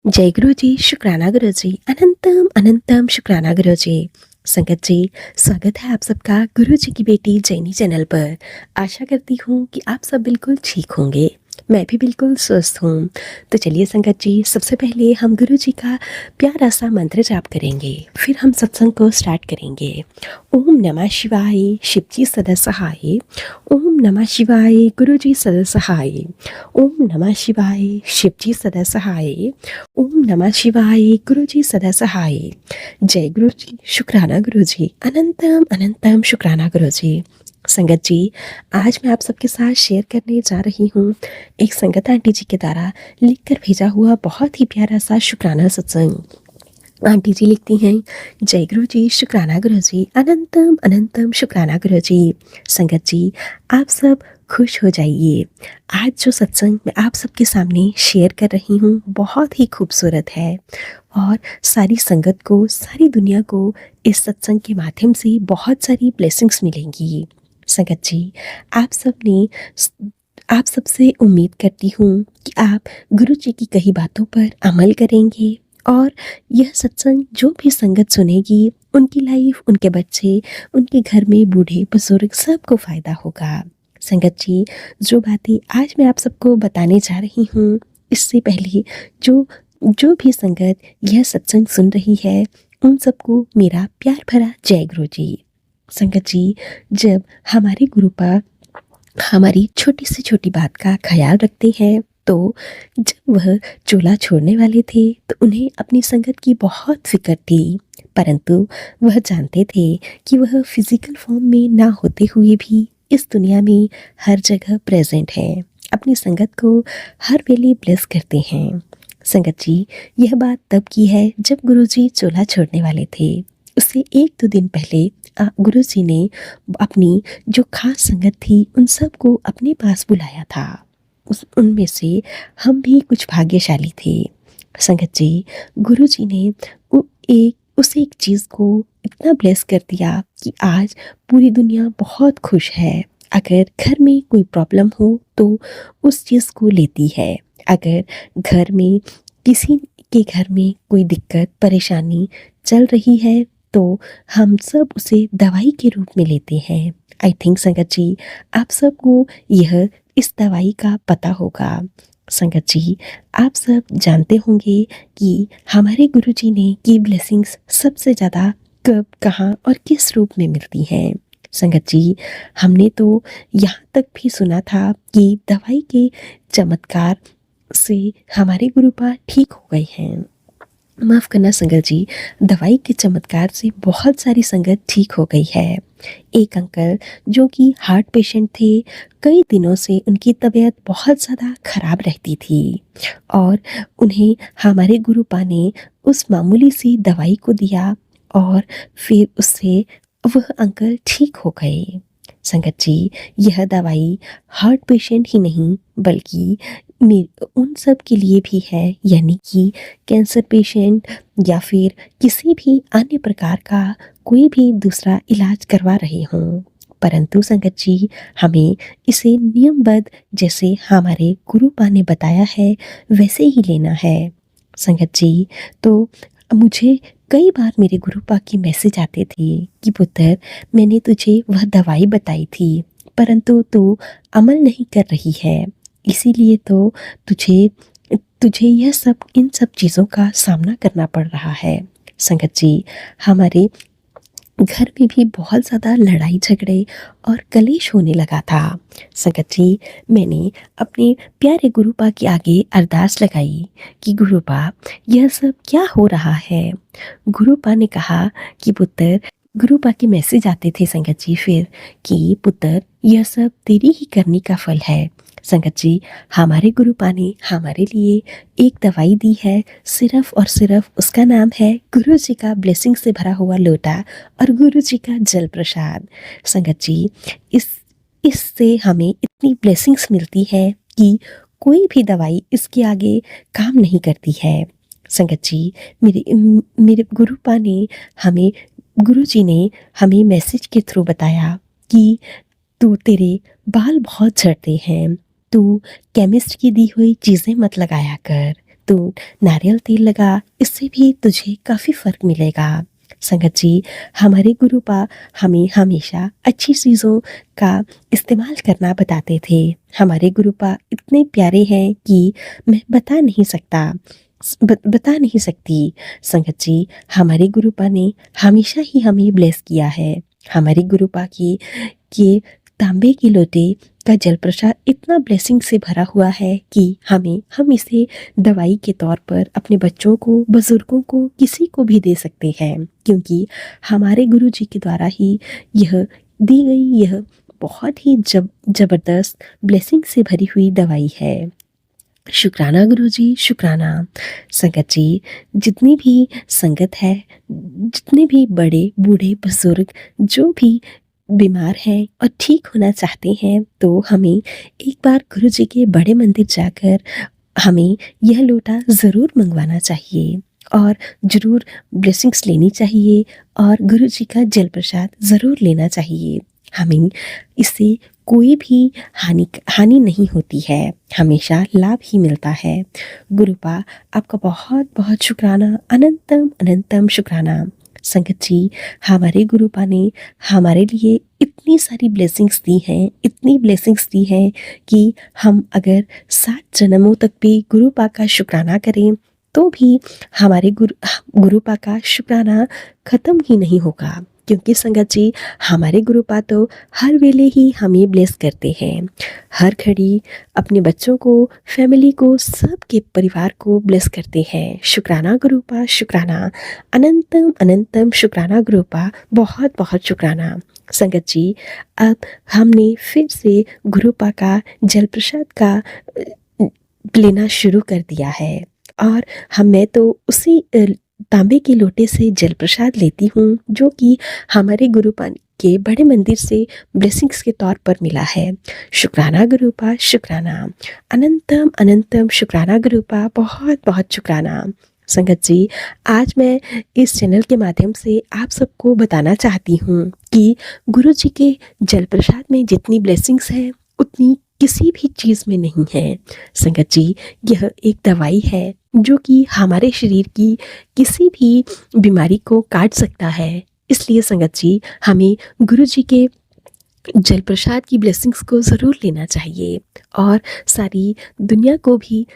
जय गुरु जी, शुक्राना गुरु जी, अनंतम अनंतम शुक्राना गुरु जी। संगत जी, स्वागत है आप सबका गुरु जी की बेटी जैनी चैनल पर। आशा करती हूँ कि आप सब बिल्कुल ठीक होंगे। मैं भी बिल्कुल स्वस्थ हूँ। तो चलिए संगत जी, सबसे पहले हम गुरु जी का प्यारा सा मंत्र जाप करेंगे, फिर हम सत्संग को स्टार्ट करेंगे। ओम नमः शिवाय, शिव जी सदा सहाय। ओम नमः शिवाय, गुरु जी सदा सहाय। ओम नमः शिवाय, शिव जी सदा सहाय। ओम नमः शिवाय, गुरु जी सदा सहाय। जय गुरु जी, शुक्राना गुरु जी, अनंतम अनंतम शुक्राना गुरु जी। संगत जी, आज मैं आप सबके साथ शेयर करने जा रही हूँ एक संगत आंटी जी के द्वारा लिख कर भेजा हुआ बहुत ही प्यारा सा शुक्राना सत्संग। आंटी जी लिखती हैं, जय गुरु जी, शुक्राना गुरु जी, अनंतम अनंतम शुक्राना गुरु जी। संगत जी, आप सब खुश हो जाइए। आज जो सत्संग मैं आप सबके सामने शेयर कर रही हूँ बहुत ही खूबसूरत है और सारी संगत को, सारी दुनिया को इस सत्संग के माध्यम से बहुत सारी ब्लेसिंग्स मिलेंगी। संगत जी, आप सबने आप सबसे उम्मीद करती हूँ कि आप गुरु जी की कही बातों पर अमल करेंगे और यह सत्संग जो भी संगत सुनेगी उनकी लाइफ, उनके बच्चे, उनके घर में बूढ़े बुजुर्ग सबको फ़ायदा होगा। संगत जी, जो बातें आज मैं आप सबको बताने जा रही हूँ, इससे पहले जो जो भी संगत यह सत्संग सुन रही है उन सबको मेरा प्यार भरा जय गुरु जी। संगत जी, जब हमारे गुरुपा हमारी छोटी से छोटी बात का ख्याल रखते हैं, तो जब वह चोला छोड़ने वाले थे तो उन्हें अपनी संगत की बहुत फिक्र थी, परंतु वह जानते थे कि वह फिजिकल फॉर्म में ना होते हुए भी इस दुनिया में हर जगह प्रेजेंट हैं, अपनी संगत को हर वेले ब्लेस करते हैं। संगत जी, यह बात तब की है जब गुरुजी चोला छोड़ने वाले थे। उससे 1-2 दिन पहले गुरुजी ने अपनी जो खास संगत थी उन सबको अपने पास बुलाया था। उनमें से हम भी कुछ भाग्यशाली थे। संगत जी, गुरुजी ने उस एक चीज़ को इतना ब्लेस कर दिया कि आज पूरी दुनिया बहुत खुश है। अगर घर में कोई प्रॉब्लम हो तो उस चीज़ को लेती है। अगर घर में किसी के घर में कोई दिक्कत परेशानी चल रही है तो हम सब उसे दवाई के रूप में लेते हैं। आई थिंक संगत जी, आप सबको यह इस दवाई का पता होगा। संगत जी, आप सब जानते होंगे कि हमारे गुरुजी ने की ब्लेसिंग्स सबसे ज़्यादा कब, कहाँ और किस रूप में मिलती हैं। संगत जी, हमने तो यहाँ तक भी सुना था कि दवाई के चमत्कार से हमारे गुरुपा ठीक हो गए हैं। माफ़ करना संगत जी, दवाई के चमत्कार से बहुत सारी संगत ठीक हो गई है। एक अंकल जो कि हार्ट पेशेंट थे, कई दिनों से उनकी तबीयत बहुत ज़्यादा खराब रहती थी और उन्हें हमारे गुरुपा ने उस मामूली सी दवाई को दिया और फिर उससे वह अंकल ठीक हो गए। संगत जी, यह दवाई हार्ट पेशेंट ही नहीं बल्कि उन सब के लिए भी है, यानी कि कैंसर पेशेंट या फिर किसी भी अन्य प्रकार का कोई भी दूसरा इलाज करवा रहे हों, परंतु संगत जी, हमें इसे नियमबद्ध जैसे हमारे गुरुपा ने बताया है वैसे ही लेना है। संगत जी, तो मुझे कई बार मेरे गुरुपा के मैसेज आते थे कि पुत्र, मैंने तुझे वह दवाई बताई थी परंतु तू अमल नहीं कर रही है, इसीलिए तो तुझे तुझे यह सब इन सब चीज़ों का सामना करना पड़ रहा है। संगत जी, हमारे घर में भी बहुत ज़्यादा लड़ाई झगड़े और कलेश होने लगा था। संगत जी, मैंने अपने प्यारे गुरुपा के आगे अरदास लगाई कि गुरुपा, यह सब क्या हो रहा है। गुरुपा ने कहा कि पुत्र, गुरुपा के मैसेज आते थे संगत जी फिर कि पुत्र, यह सब तेरी ही करनी का फल है। संगत जी, हमारे गुरुपा ने हमारे लिए एक दवाई दी है, सिर्फ और सिर्फ उसका नाम है गुरु जी का ब्लेसिंग से भरा हुआ लोटा और गुरु जी का जल प्रसाद। संगत जी, इससे हमें इतनी ब्लेसिंग्स मिलती है कि कोई भी दवाई इसके आगे काम नहीं करती है। संगत जी, मेरे गुरुपा ने हमें गुरु जी ने हमें मैसेज के थ्रू बताया कि तेरे बाल बहुत झड़ते हैं, तू केमिस्ट की दी हुई चीज़ें मत लगाया कर, तू नारियल तेल लगा, इससे भी तुझे काफ़ी फ़र्क मिलेगा। संगत जी, हमारे गुरुपा हमें हमेशा अच्छी चीज़ों का इस्तेमाल करना बताते थे। हमारे गुरुपा इतने प्यारे हैं कि मैं बता नहीं सकती। संगत जी, हमारे गुरुपा ने हमेशा ही हमें ब्लेस किया है। हमारे गुरुपा की ये तांबे के लोटे का जल प्रसाद इतना ब्लेसिंग से भरा हुआ है कि हम इसे दवाई के तौर पर अपने बच्चों को, बुजुर्गों को, किसी को भी दे सकते हैं, क्योंकि हमारे गुरु जी के द्वारा ही यह दी गई यह बहुत ही जबरदस्त ब्लेसिंग से भरी हुई दवाई है। शुक्राना गुरु जी, शुक्राना। संगत जी, जितनी भी संगत है, जितने भी बड़े बूढ़े बुजुर्ग जो भी बीमार हैं और ठीक होना चाहते हैं, तो हमें एक बार गुरु जी के बड़े मंदिर जाकर हमें यह लोटा ज़रूर मंगवाना चाहिए और ज़रूर ब्लेसिंग्स लेनी चाहिए और गुरु जी का जल प्रसाद ज़रूर लेना चाहिए। हमें इससे कोई भी हानि नहीं होती है, हमेशा लाभ ही मिलता है। गुरुपा, आपका बहुत बहुत शुक्राना, अनंतम अनंतम शुक्राना। संगत जी, हमारे गुरुपा ने हमारे लिए इतनी सारी ब्लेसिंग्स दी हैं, इतनी ब्लेसिंग्स दी हैं कि हम अगर 7 जन्मों तक भी गुरुपा का शुक्राना करें तो भी हमारे गुरुपा का शुक्राना ख़त्म ही नहीं होगा। क्योंकि संगत जी, हमारे गुरुपा तो हर वेले ही हमें ब्लेस करते हैं, हर घड़ी अपने बच्चों को, फैमिली को, सबके परिवार को ब्लेस करते हैं। शुक्राना गुरुपा, शुक्राना, अनंतम अनंतम शुक्राना गुरुपा, बहुत बहुत शुक्राना। संगत जी, अब हमने फिर से गुरुपा का जल प्रसाद का लेना शुरू कर दिया है और मैं तो उसी तांबे के लोटे से जल प्रसाद लेती हूँ जो कि हमारे गुरुपा के बड़े मंदिर से ब्लेसिंग्स के तौर पर मिला है। शुक्राना गुरुपा, शुक्राना, अनंतम अनंतम शुक्राना गुरुपा, बहुत बहुत शुक्राना। संगत जी, आज मैं इस चैनल के माध्यम से आप सबको बताना चाहती हूँ कि गुरु जी के जल प्रसाद में जितनी ब्लेसिंग्स है उतनी किसी भी चीज़ में नहीं है। संगत जी, यह एक दवाई है जो कि हमारे शरीर की किसी भी बीमारी को काट सकता है। इसलिए संगत जी, हमें गुरु जी के जल प्रसाद की ब्लेसिंग्स को ज़रूर लेना चाहिए और सारी दुनिया को भी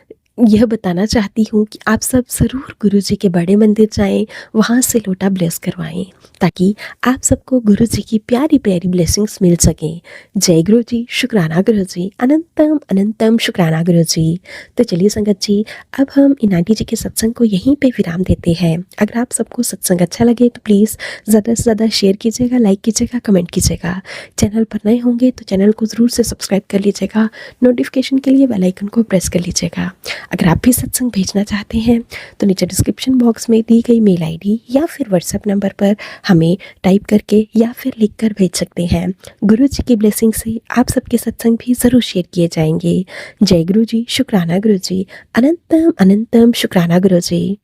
यह बताना चाहती हूँ कि आप सब ज़रूर गुरु जी के बड़े मंदिर जाएं, वहाँ से लोटा ब्लेस करवाएं, ताकि आप सबको गुरु जी की प्यारी प्यारी ब्लेसिंग्स मिल सकें। जय गुरु जी, शुक्राना गुरु जी, अनंतम अनंतम शुक्राना गुरु जी। तो चलिए संगत जी, अब हम इन आंटी जी के सत्संग को यहीं पे विराम देते हैं। अगर आप सबको सत्संग अच्छा लगे तो प्लीज़ ज़्यादा से ज़्यादा शेयर कीजिएगा, लाइक कीजिएगा, कमेंट कीजिएगा। चैनल पर नए होंगे तो चैनल को ज़रूर से सब्सक्राइब कर लीजिएगा, नोटिफिकेशन के लिए बेल आइकन को प्रेस कर लीजिएगा। अगर आप भी सत्संग भेजना चाहते हैं तो नीचे डिस्क्रिप्शन बॉक्स में दी गई मेल आईडी या फिर व्हाट्सएप नंबर पर हमें टाइप करके या फिर लिख कर भेज सकते हैं। गुरु जी की ब्लेसिंग से आप सबके सत्संग भी ज़रूर शेयर किए जाएंगे। जय गुरु जी, शुक्राना गुरु जी, अनंतम अनंतम शुक्राना गुरु जी।